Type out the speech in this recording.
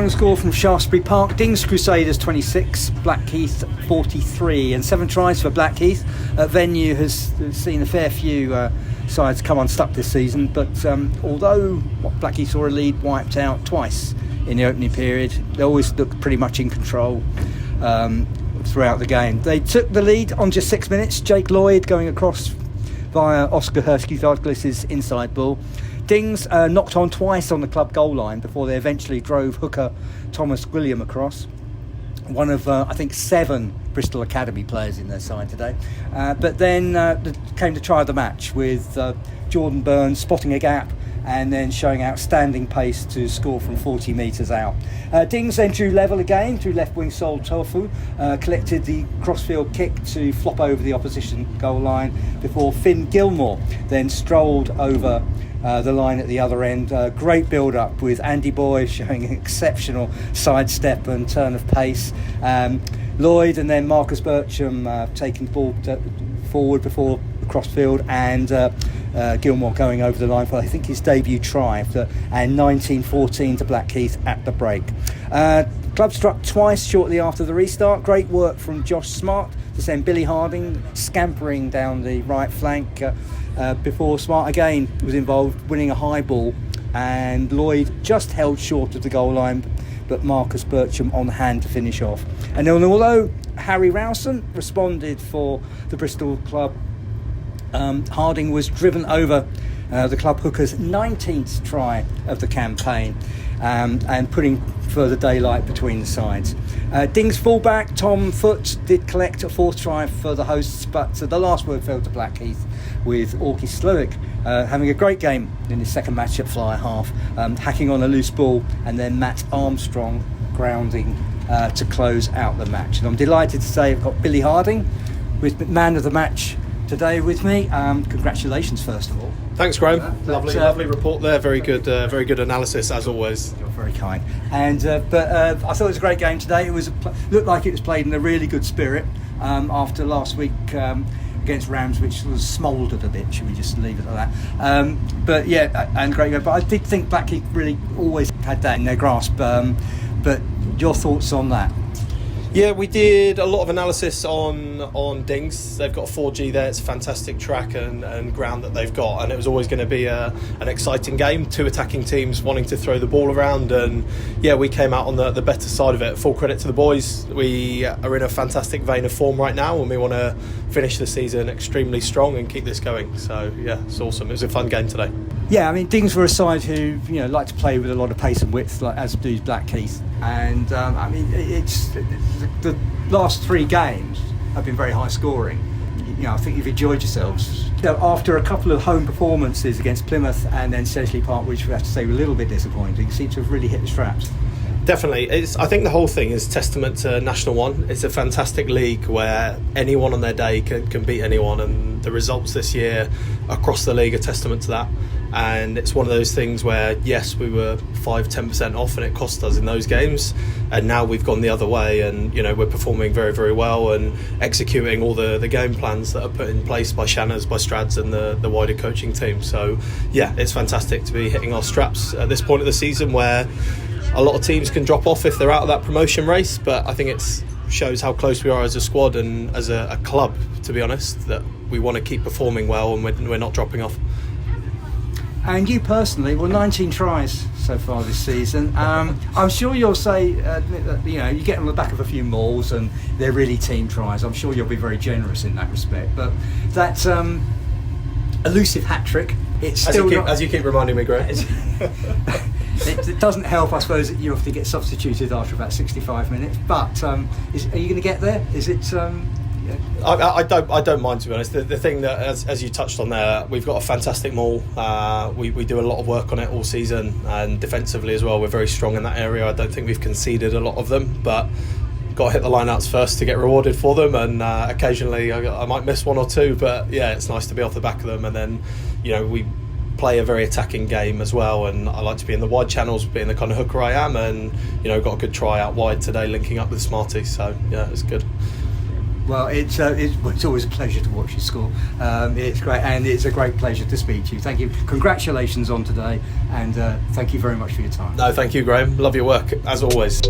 final score from Shaftesbury Park: Dings Crusaders 26, Blackheath 43, and 7 tries for Blackheath. Venue has seen a fair few sides come unstuck this season, but although Blackheath saw a lead wiped out twice in the opening period, they always looked pretty much in control throughout the game. They took the lead on just 6 minutes, Jake Lloyd going across via Oscar Hurskey-Douglas's inside ball. Dings knocked on twice on the club goal line before they eventually drove hooker Thomas William across. One of, I think, 7 Bristol Academy players in their side today. But then came to try the match with Jordan Burns spotting a gap and then showing outstanding pace to score from 40 metres out. Dings then drew level again through left wing Sol Tofu, collected the crossfield kick to flop over the opposition goal line before Finn Gilmore then strolled over the line at the other end. Great build-up with Andy Boy showing an exceptional sidestep and turn of pace. Lloyd and then Marcus Bircham taking the ball forward before the crossfield, and Gilmore going over the line for, I think, his debut try, and 19-14 to Blackheath at the break. Club struck twice shortly after the restart. Great work from Josh Smart to send Billy Harding scampering down the right flank before Smart again was involved, winning a high ball, and Lloyd just held short of the goal line, but Marcus Bircham on hand to finish off. And although Harry Rowson responded for the Bristol club, Harding was driven over the club hooker's 19th try of the campaign, and putting further daylight between the sides. Dings fullback Tom Foote did collect a 4th try for the hosts, but the last word fell to Blackheath, with Orky Slowick having a great game in his second match at fly half, hacking on a loose ball, and then Matt Armstrong grounding to close out the match. And I'm delighted to say I've got Billy Harding, with man of the match today with me. Congratulations, first of all. Thanks, Graham. Lovely report there. Very good analysis as always. You're very kind. And but I thought it was a great game today. It looked like it was played in a really good spirit after last week against Rams, which was smouldered a bit. Should we just leave it at that? But yeah, and great game. But I did think Blackheath really always had that in their grasp. But your thoughts on that? Yeah, we did a lot of analysis on Dings. They've got a 4G there. It's a fantastic track and ground that they've got, and it was always going to be an exciting game. 2 attacking teams wanting to throw the ball around, and yeah, we came out on the better side of it. Full credit to the boys. We are in a fantastic vein of form right now, and we want to finish the season extremely strong and keep this going. So yeah, it's awesome. It was a fun game today. Yeah, I mean, Dings were a side who like to play with a lot of pace and width, like as do Blackheath. And I mean, it's the last 3 games have been very high scoring. I think you've enjoyed yourselves. After a couple of home performances against Plymouth and then Sedgley Park, which we have to say were a little bit disappointing, seem to have really hit the straps. Definitely. I think the whole thing is testament to National 1. It's a fantastic league where anyone on their day can beat anyone, and the results this year across the league are testament to that. And it's one of those things where, yes, we were 5-10% off and it cost us in those games, and now we've gone the other way, and we're performing very, very well and executing all the game plans that are put in place by Shanners, by Strads and the wider coaching team. So yeah, it's fantastic to be hitting our straps at this point of the season where a lot of teams can drop off if they're out of that promotion race, but I think it shows how close we are as a squad and as a club, to be honest, that we want to keep performing well and we're not dropping off. And you personally, 19 tries so far this season. I'm sure you'll say that you get on the back of a few mauls and they're really team tries. I'm sure you'll be very generous in that respect. But that elusive hat trick, it's still as you keep reminding me, Greg. It doesn't help, I suppose, that you have to get substituted after about 65 minutes. But are you going to get there? Is it? I don't mind, to be honest. The thing that, as you touched on there, we've got a fantastic maul. We do a lot of work on it all season, and defensively as well, we're very strong in that area. I don't think we've conceded a lot of them, but got to hit the lineouts first to get rewarded for them, and occasionally I might miss one or two, but yeah, it's nice to be off the back of them. And then we play a very attacking game as well, and I like to be in the wide channels, being the kind of hooker I am, and got a good try out wide today linking up with Smarty, so yeah, it's good. Well, it's always a pleasure to watch you score. It's great, and it's a great pleasure to speak to you. Thank you. Congratulations on today, and thank you very much for your time. No, thank you, Graham. Love your work, as always.